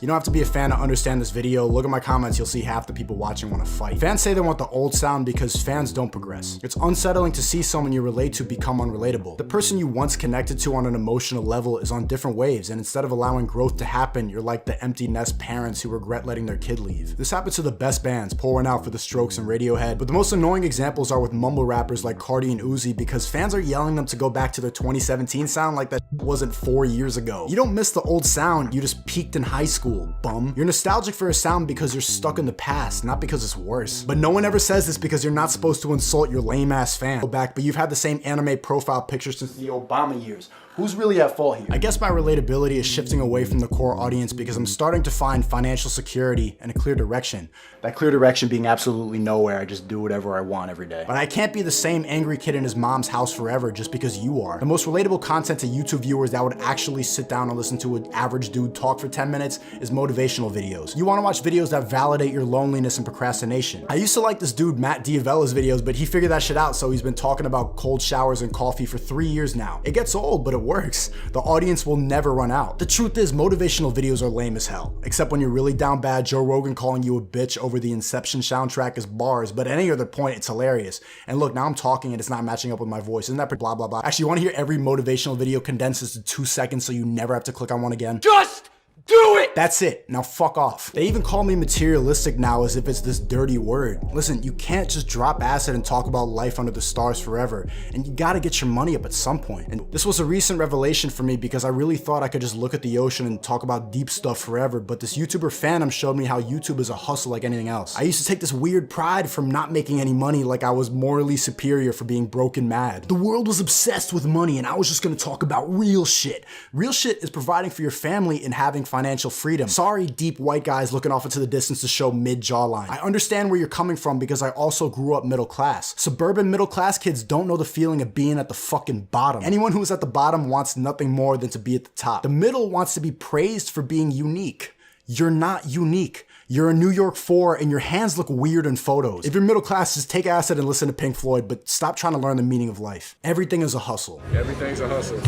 You don't have to be a fan to understand this video. Look at my comments, you'll see half the people watching want to fight. Fans say they want the old sound because fans don't progress. It's unsettling to see someone you relate to become unrelatable. The person you once connected to on an emotional level is on different waves, and instead of allowing growth to happen, you're like the empty nest parents who regret letting their kid leave. This happens to the best bands, pour one out for the Strokes and Radiohead, but the most annoying examples are with mumble rappers like Cardi and Uzi because fans are yelling them to go back to their 2017 sound like that wasn't 4 years ago. You don't miss the old sound, you just peaked in high school. Bum. You're nostalgic for a sound because you're stuck in the past, not because it's worse. But no one ever says this because you're not supposed to insult your lame ass fan. Go back, but you've had the same anime profile picture since the Obama years. Who's really at fault here? I guess my relatability is shifting away from the core audience because I'm starting to find financial security and a clear direction. That clear direction being absolutely nowhere, I just do whatever I want every day. But I can't be the same angry kid in his mom's house forever just because you are. The most relatable content to YouTube viewers that would actually sit down and listen to an average dude talk for 10 minutes is motivational videos. You wanna watch videos that validate your loneliness and procrastination. I used to like this dude Matt D'Avella's videos, but he figured that shit out, so he's been talking about cold showers and coffee for 3 years now. It gets old, but it works. The audience will never run out. The truth is, motivational videos are lame as hell. Except when you're really down bad, Joe Rogan calling you a bitch over the Inception soundtrack is bars, but at any other point, it's hilarious. And look, now I'm talking and it's not matching up with my voice. Isn't that blah, blah, blah? Actually, you wanna hear every motivational video condenses to 2 seconds so you never have to click on one again? Just do it! That's it. Now fuck off. They even call me materialistic now as if it's this dirty word. Listen, you can't just drop acid and talk about life under the stars forever, and you gotta get your money up at some point. And this was a recent revelation for me because I really thought I could just look at the ocean and talk about deep stuff forever, but this YouTuber fandom showed me how YouTube is a hustle like anything else. I used to take this weird pride from not making any money like I was morally superior for being broke and mad. The world was obsessed with money and I was just gonna talk about real shit. Real shit is providing for your family and having financial freedom. Sorry, deep white guys looking off into the distance to show mid jawline. I understand where you're coming from because I also grew up middle class. Suburban middle class kids don't know the feeling of being at the fucking bottom. Anyone who's at the bottom wants nothing more than to be at the top. The middle wants to be praised for being unique. You're not unique. You're a New York 4 and your hands look weird in photos. If you're middle class, just take acid and listen to Pink Floyd, but stop trying to learn the meaning of life. Everything is a hustle. Everything's a hustle.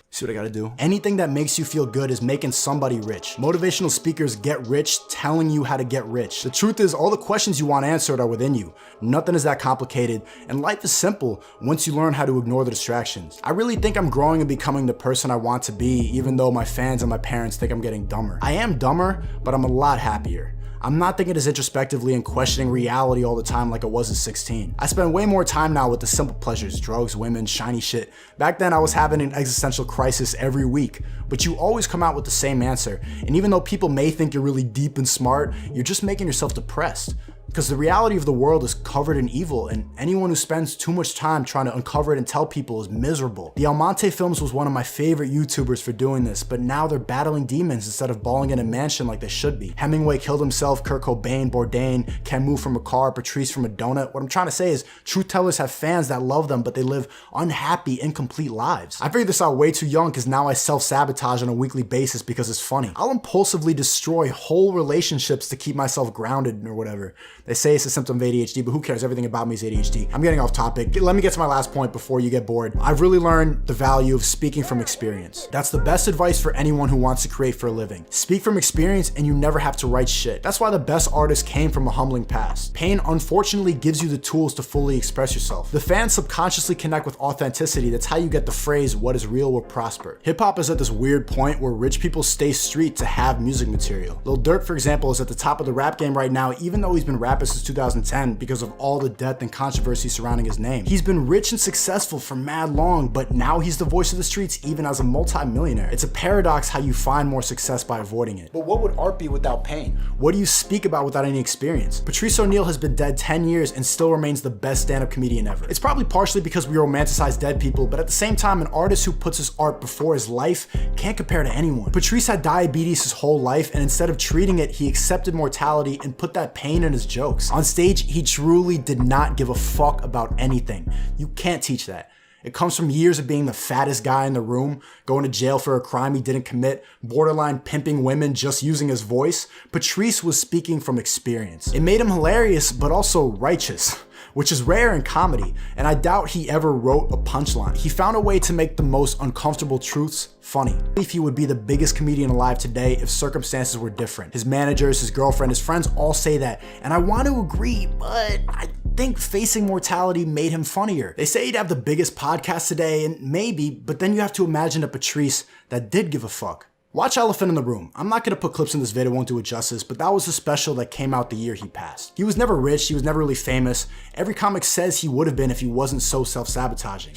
See what I gotta do? Anything that makes you feel good is making somebody rich. Motivational speakers get rich telling you how to get rich. The truth is, all the questions you want answered are within you. Nothing is that complicated, and life is simple once you learn how to ignore the distractions. I really think I'm growing and becoming the person I want to be, even though my fans and my parents think I'm getting dumber. I am dumber, but I'm a lot happier. I'm not thinking as introspectively and questioning reality all the time like I was at 16. I spend way more time now with the simple pleasures, drugs, women, shiny shit. Back then I was having an existential crisis every week, but you always come out with the same answer. And even though people may think you're really deep and smart, you're just making yourself depressed. Because the reality of the world is covered in evil, and anyone who spends too much time trying to uncover it and tell people is miserable. The Almonte Films was one of my favorite YouTubers for doing this, but now they're battling demons instead of balling in a mansion like they should be. Hemingway killed himself, Kurt Cobain, Bourdain, Camus from a car, Patrice from a donut. What I'm trying to say is, truth tellers have fans that love them, but they live unhappy, incomplete lives. I figured this out way too young because now I self-sabotage on a weekly basis because it's funny. I'll impulsively destroy whole relationships to keep myself grounded or whatever. They say it's a symptom of ADHD, but who cares? Everything about me is ADHD. I'm getting off topic. Let me get to my last point before you get bored. I've really learned the value of speaking from experience. That's the best advice for anyone who wants to create for a living. Speak from experience and you never have to write shit. That's why the best artists came from a humbling past. Pain unfortunately gives you the tools to fully express yourself. The fans subconsciously connect with authenticity. That's how you get the phrase, what is real will prosper. Hip hop is at this weird point where rich people stay street to have music material. Lil Durk, for example, is at the top of the rap game right now, even though he's been rapping since 2010 because of all the death and controversy surrounding his name. He's been rich and successful for mad long, but now he's the voice of the streets even as a multi-millionaire. It's a paradox how you find more success by avoiding it. But what would art be without pain? What do you speak about without any experience? Patrice O'Neal has been dead 10 years and still remains the best stand-up comedian ever. It's probably partially because we romanticize dead people, but at the same time, an artist who puts his art before his life can't compare to anyone. Patrice had diabetes his whole life, and instead of treating it, he accepted mortality and put that pain in his jokes. On stage, he truly did not give a fuck about anything. You can't teach that. It comes from years of being the fattest guy in the room, going to jail for a crime he didn't commit, borderline pimping women just using his voice. Patrice was speaking from experience. It made him hilarious, but also righteous. which is rare in comedy, and I doubt he ever wrote a punchline. He found a way to make the most uncomfortable truths funny. I believe he would be the biggest comedian alive today if circumstances were different. His managers, his girlfriend, his friends all say that, and I want to agree, but I think facing mortality made him funnier. They say he'd have the biggest podcast today, and maybe, but then you have to imagine a Patrice that did give a fuck. Watch Elephant in the Room. I'm not gonna put clips in this video, won't do it justice, but that was a special that came out the year he passed. He was never rich, he was never really famous. Every comic says he would have been if he wasn't so self-sabotaging.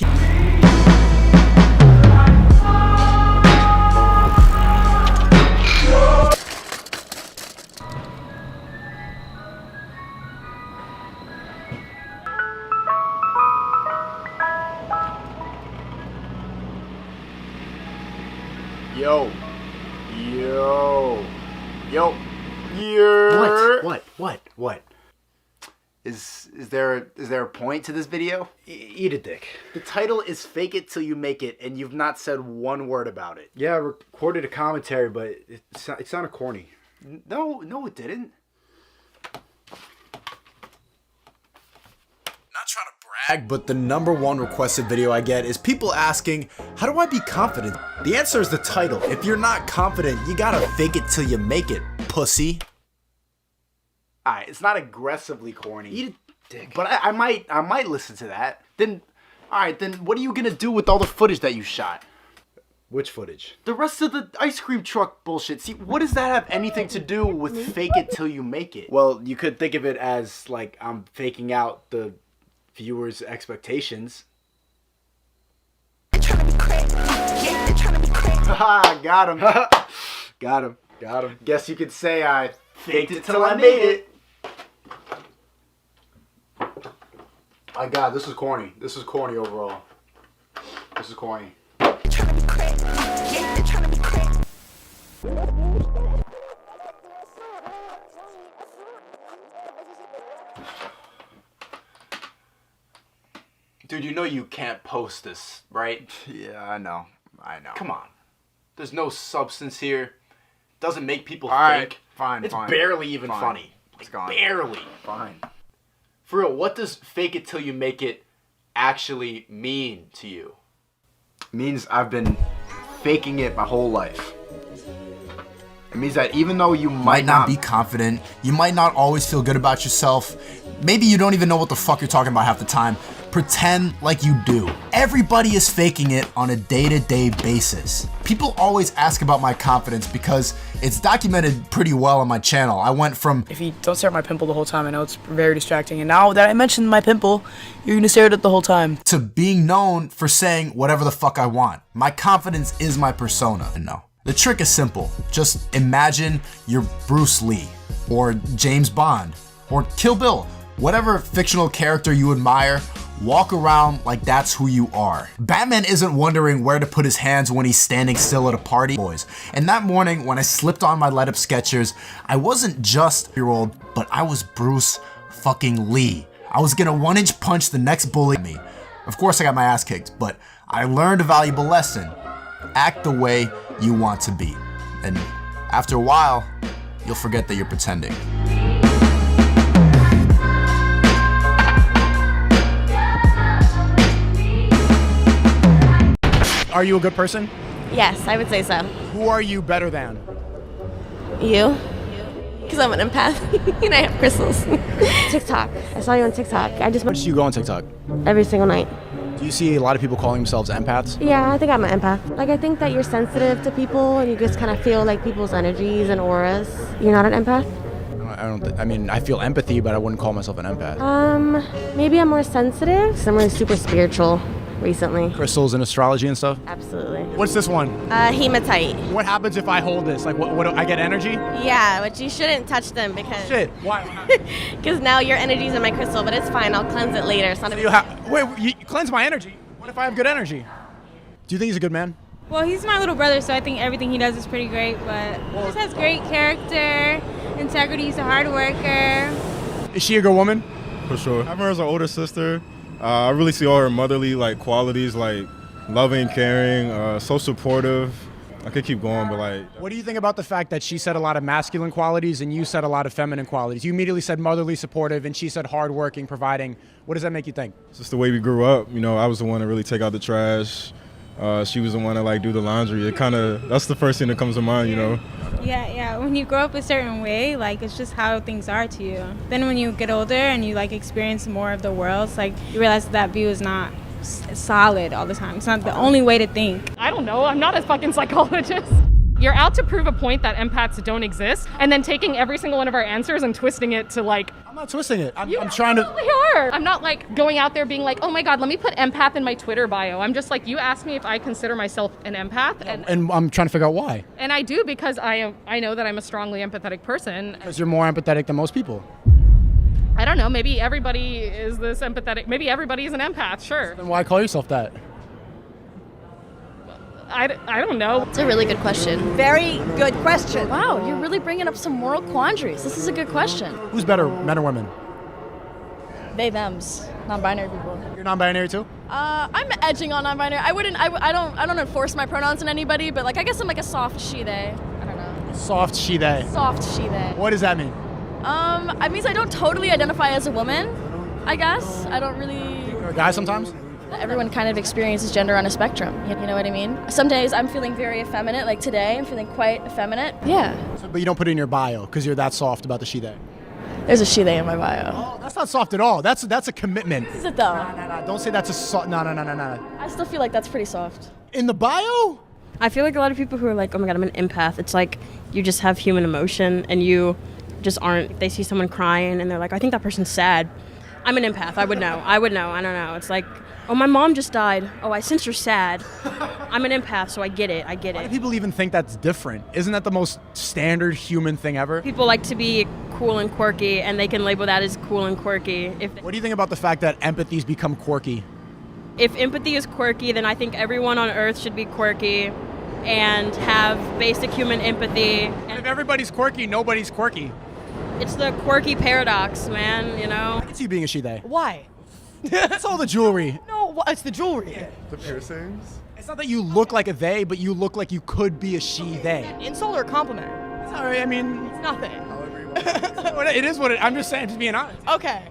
Yo. What? Is there a point to this video? Eat a dick. The title is Fake It Till You Make It, and you've not said one word about it. Yeah, I recorded a commentary, but it sounded corny. No, it didn't. Not trying to brag, but the #1 requested video I get is people asking, how do I be confident? The answer is the title. If you're not confident, you gotta fake it till you make it, pussy. Alright, it's not aggressively corny. Eat a dick. But I might listen to that. Then, alright, then what are you gonna do with all the footage that you shot? Which footage? The rest of the ice cream truck bullshit. See, what does that have anything to do with fake it till you make it? Well, you could think of it as like I'm faking out the viewers' expectations. Haha, got him. Got him. Guess you could say I faked it till I made it. My God, this is corny. This is corny overall. This is corny. Dude, you know you can't post this, right? Yeah, I know. Come on. There's no substance here. Doesn't make people Alright, think. fine. It's barely even funny. It's gone. Barely. Fine. For real, what does fake it till you make it actually mean to you? It means I've been faking it my whole life. It means that even though you might not be confident, you might not always feel good about yourself, maybe you don't even know what the fuck you're talking about half the time, pretend like you do. Everybody is faking it on a day-to-day basis. People always ask about my confidence because it's documented pretty well on my channel. I went from, if you don't stare at my pimple the whole time, I know it's very distracting, and now that I mentioned my pimple, you're gonna stare at it the whole time, to being known for saying whatever the fuck I want. My confidence is my persona. No. The trick is simple. Just imagine you're Bruce Lee, or James Bond, or Kill Bill. Whatever fictional character you admire, walk around like that's who you are. Batman isn't wondering where to put his hands when he's standing still at a party, boys. And that morning when I slipped on my light up Skechers, I wasn't just a year-old, but I was Bruce fucking Lee. I was gonna 1-inch punch the next bully me. Of course I got my ass kicked, but I learned a valuable lesson. Act the way you want to be. And after a while, you'll forget that you're pretending. Are you a good person? Yes, I would say so. Who are you better than? You? Because I'm an empath and I have crystals. TikTok. I saw you on TikTok. Where do you go on TikTok? Every single night. Do you see a lot of people calling themselves empaths? Yeah, I think I'm an empath. Like, I think that you're sensitive to people and you just kind of feel like people's energies and auras. You're not an empath? I mean, I feel empathy, but I wouldn't call myself an empath. Maybe I'm more sensitive. 'Cause I'm really super spiritual recently. Crystals and astrology and stuff? Absolutely. What's this one? Hematite. What happens if I hold this? Like, what I get energy? Yeah, but you shouldn't touch them because... Shit, why? Because now your energy's in my crystal, but it's fine. I'll cleanse it later. It's not a big Wait, you cleanse my energy? What if I have good energy? Do you think he's a good man? Well, he's my little brother, so I think everything he does is pretty great, but he just has great character, integrity, he's a hard worker. Is she a good woman? For sure. I have her as an older sister. I really see all her motherly qualities, like loving, caring, so supportive. I could keep going, but like, What do you think about the fact that she said a lot of masculine qualities and you said a lot of feminine qualities? You immediately said motherly, supportive, and she said hardworking, providing. What does that make you think? it's just the way we grew up. You know, I was the one to really take out the trash. She was the one to like do the laundry. That's the first thing that comes to mind, you know. Yeah. When you grow up a certain way, like it's just how things are to you. Then when you get older and you like experience more of the world, it's like you realize that view is not solid all the time. It's not the only way to think. I don't know. I'm not a fucking psychologist. You're out to prove a point that empaths don't exist, and then taking every single one of our answers and twisting it to like. I'm not twisting it. I'm You trying to. absolutely are. I'm not like going out there being like, oh my God, let me put empath in my Twitter bio. I'm just like, you asked me if I consider myself an empath, And I'm trying to figure out why. and I do because I know that I'm a strongly empathetic person. Because you're more empathetic than most people. I don't know. Maybe everybody is this empathetic. Maybe everybody is an empath. Sure. Then why call yourself that? I don't know. It's a really good question. Very good question. Wow, you're really bringing up some moral quandaries. This is a good question. Who's better, men or women? They, thems, non-binary people. You're non-binary too? I'm edging on non-binary. I don't enforce my pronouns on anybody, but like I guess I'm like a soft she/they. I don't know. Soft she/they. Soft she/they. What does that mean? It means I don't totally identify as a woman. I guess I don't really. You're a guy sometimes? Everyone kind of experiences gender on a spectrum. You know what I mean? Some days I'm feeling very effeminate, like today I'm feeling quite effeminate. Yeah. But you don't put it in your bio because you're that soft about the she/they. There's a she/they in my bio. Oh, that's not soft at all. That's a commitment. Is it though? No. Don't say that's a soft. No. I still feel like that's pretty soft. In the bio? I feel like a lot of people who are like, oh my God, I'm an empath. It's like you just have human emotion and you just aren't. They see someone crying and they're like, I think that person's sad. I'm an empath. I would know. I don't know. It's like, oh, my mom just died. Oh, I sense you're sad. I'm an empath, so I get it. Why do people even think that's different? Isn't that the most standard human thing ever? People like to be cool and quirky, and they can label that as cool and quirky. What do you think about the fact that empathy's become quirky? If empathy is quirky, then I think everyone on Earth should be quirky and have basic human empathy. And if everybody's quirky, nobody's quirky. It's the quirky paradox, man, you know? I can see you being a she/they. Why? It's all the jewelry. No, it's the jewelry. The piercings. It's not that you look like a they, but you look like you could be a she/they. Insult or compliment? It's all right. I mean, It's nothing. it is what it. I'm just saying, just being honest. Okay.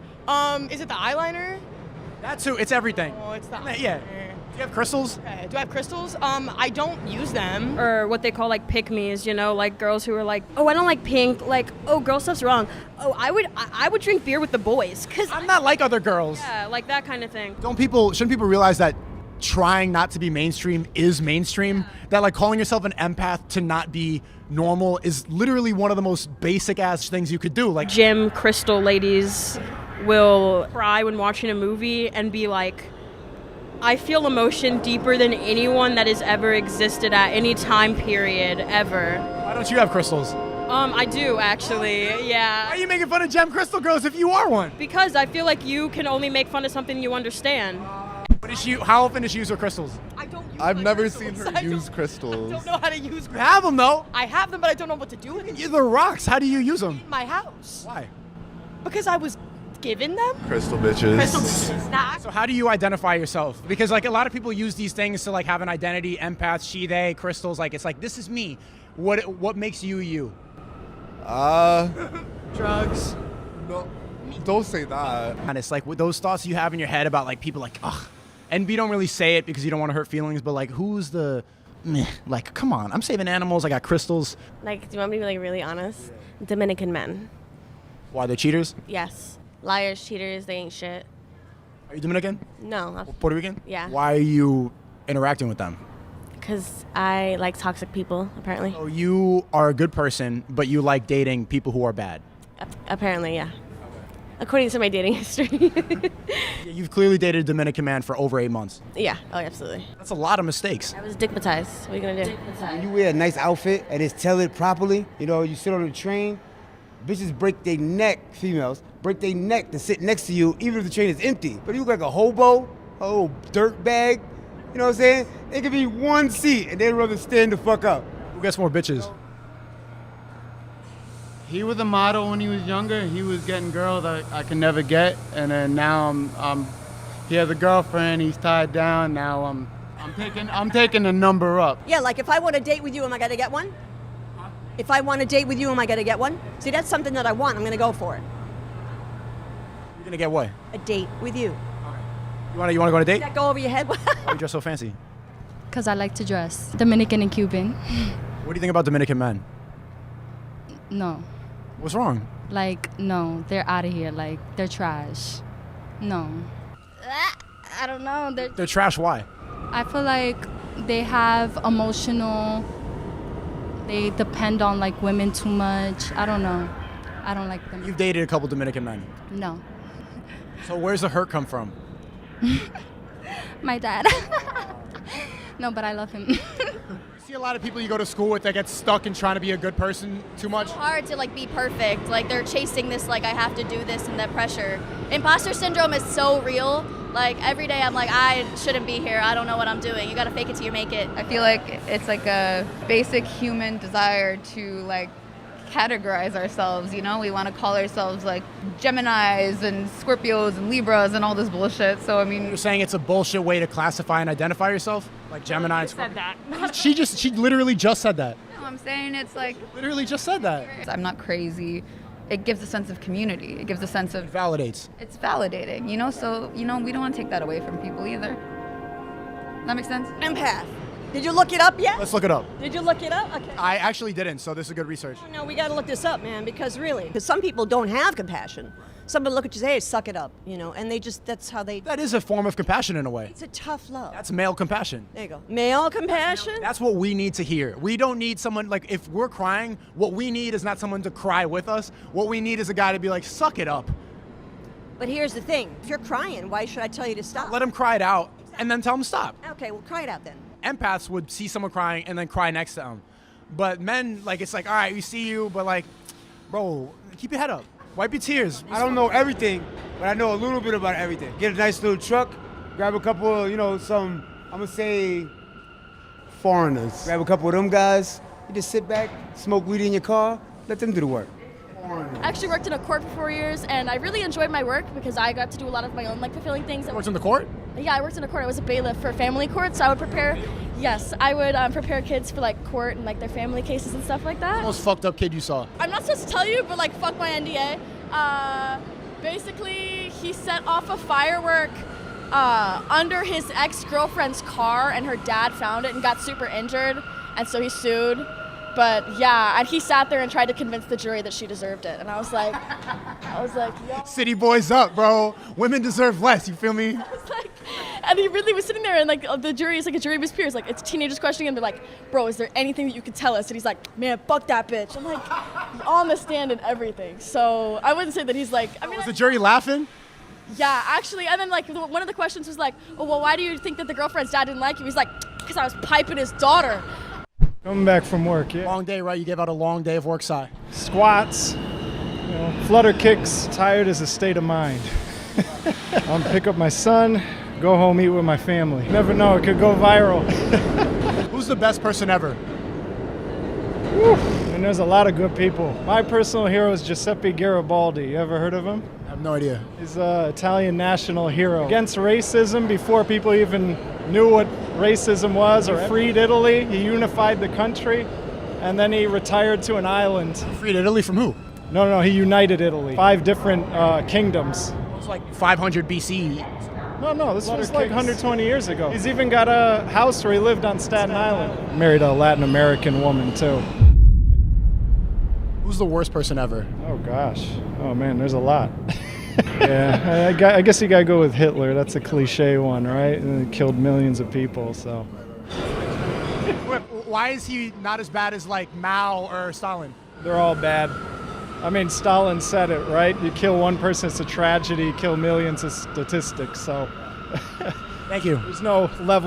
Is it the eyeliner? That's who. It's everything. Oh, it's the Yeah. Do you have crystals? Okay. Do I have crystals? I don't use them. Or what they call like pick-me's, you know, like girls who are like, oh, I don't like pink, like, oh, girl stuff's wrong. Oh, I would drink beer with the boys, cause I'm not like other girls. yeah, like that kind of thing. Shouldn't people realize that trying not to be mainstream is mainstream? That like calling yourself an empath to not be normal is literally one of the most basic ass things you could do. Like Gym crystal ladies will cry when watching a movie and be like, I feel emotion deeper than anyone that has ever existed at any time period ever. why don't you have crystals? I do actually, yeah. Why are you making fun of gem crystal girls if you are one? Because I feel like you can only make fun of something you understand. How often does she use her crystals? I don't use I've my never crystals. seen her use crystals. I don't know how to use You crystals. have them though. I have them, but I don't know what to do with them. They're rocks. How do you use them? In my house. Why? Because I was given them. Crystal bitches. Crystals. Nah. So how do you identify yourself? Because like a lot of people use these things to like have an identity, empath, she/they, crystals. Like it's like this is me. What makes you you? Drugs. No, don't say that. And it's like with those thoughts you have in your head about like people like ugh, and we don't really say it because you don't want to hurt feelings. But like who's the meh? Like come on, I'm saving animals. I got crystals. Like, do you want me to be like really honest? Dominican men. Why they're cheaters? Yes. Liars, cheaters, they ain't shit. Are you Dominican? No, Puerto Rican? Yeah. Why are you interacting with them? because I like toxic people, apparently. So you are a good person, but you like dating people who are bad. Apparently, yeah. According to my dating history. You've clearly dated a Dominican man for over 8 months. Yeah, oh, absolutely. That's a lot of mistakes. I was dickmatized. What are you gonna do? When you wear a nice outfit and it's tailored properly, you know, you sit on the train, bitches break their neck, females, break their neck to sit next to you even if the train is empty. But you look like a hobo, a little dirt bag, you know what I'm saying? It could be one seat and they'd rather stand the fuck up. Who gets more bitches? He was a model when he was younger. He was getting girls I could never get, and then now he has a girlfriend. He's tied down. Now I'm I'm taking a number up. Yeah, like if I want a date with you, am I going to get one? If I want a date with you, am I going to get one? See, that's something that I want. I'm going to go for it. You're going to get what? A date with you. You want to go on a date? Did that go over your head? Why do you dress so fancy? Because I like to dress. Dominican and Cuban. What do you think about Dominican men? No. What's wrong? Like, no, they're out of here. Like, they're trash. No. I don't know. They're trash, why? I feel like they have emotional, they depend on like women too much. I don't know. I don't like them. You've dated a couple Dominican men. No. So where's the hurt come from? My dad. No, but I love him. You see a lot of people you go to school with that get stuck in trying to be a good person too much? Hard to like be perfect. Like they're chasing this, like I have to do this and that pressure. Imposter syndrome is so real. Like every day I'm like, I shouldn't be here. I don't know what I'm doing. You gotta fake it till you make it. I feel like it's like a basic human desire to like categorize ourselves, you know? We want to call ourselves like Geminis and Scorpios and Libras and all this bullshit. So I mean, You're saying it's a bullshit way to classify and identify yourself? Like Gemini and said that. She literally just said that. no, I'm saying it's like Literally just said that. I'm not crazy. It gives a sense of community. It gives a sense of Validates. it's validating, you know? So, you know, we don't want to take that away from people either. That makes sense? Empath. Did you look it up yet? Let's look it up. Did you look it up? Okay. I actually didn't, so this is good research. No, we got to look this up, man, because some people don't have compassion. Some people look at you and say, hey, suck it up, you know, and that's how they. That is a form of compassion in a way. It's a tough love. That's male compassion. There you go. Male compassion? That's what we need to hear. We don't need someone, like, if we're crying, what we need is not someone to cry with us. What we need is a guy to be like, suck it up. But here's the thing. If you're crying, why should I tell you to stop? Let him cry it out, and then tell him to stop. Okay, well, cry it out then. Empaths would see someone crying and then cry next to them. But men, like, it's like, all right, we see you, but like, bro, keep your head up. Wipe your tears. I don't know everything, but I know a little bit about everything. Get a nice little truck, grab a couple of, you know, I'm gonna say foreigners. Grab a couple of them guys. You just sit back, smoke weed in your car, let them do the work. I actually worked in a court for 4 years, and I really enjoyed my work because I got to do a lot of my own like fulfilling things. Worked in the court? Yeah, I worked in a court. I was a bailiff for family court, so I would prepare. Yes, I would prepare kids for like court and like their family cases and stuff like that. Most fucked up kid you saw? I'm not supposed to tell you, but like fuck my NDA. Basically, he set off a firework under his ex-girlfriend's car, and her dad found it and got super injured, and so he sued. But yeah, and he sat there and tried to convince the jury that she deserved it, and I was like, yo. City boys up, bro. Women deserve less, you feel me? And he really was sitting there, and like the jury is like a jury of his peers, like it's teenagers questioning him. They're like, "Bro, is there anything that you could tell us?" And he's like, "Man, fuck that bitch." I'm like, on the stand and everything. So I wouldn't say that he's like. I mean, was the jury laughing? Yeah, actually, and then like one of the questions was like, "Oh, well, why do you think that the girlfriend's dad didn't like you?" He's like, "Because I was piping his daughter." Coming back from work, yeah. Long day, right? You gave out a long day of work, Si. Squats, flutter kicks, tired is a state of mind. I'm pick up my son, go home, eat with my family. Never know, it could go viral. Who's the best person ever? Whew. And there's a lot of good people. My personal hero is Giuseppe Garibaldi. You ever heard of him? I have no idea. He's an Italian national hero. Against racism before people even knew what racism was, or freed Italy. He unified the country, and then he retired to an island. Freed Italy from who? No, he united Italy. 5 different kingdoms. It was like 500 BC. No, this was like 120 years ago. He's even got a house where he lived on Staten Island. Married a Latin American woman, too. Who's the worst person ever? Oh, gosh. Oh, man, there's a lot. Yeah, I guess you gotta go with Hitler. That's a cliche one, right? And he killed millions of people, so. Why is he not as bad as like Mao or Stalin? They're all bad. I mean, Stalin said it, right? You kill one person, it's a tragedy. You kill millions, it's statistics, so. Thank you. There's no level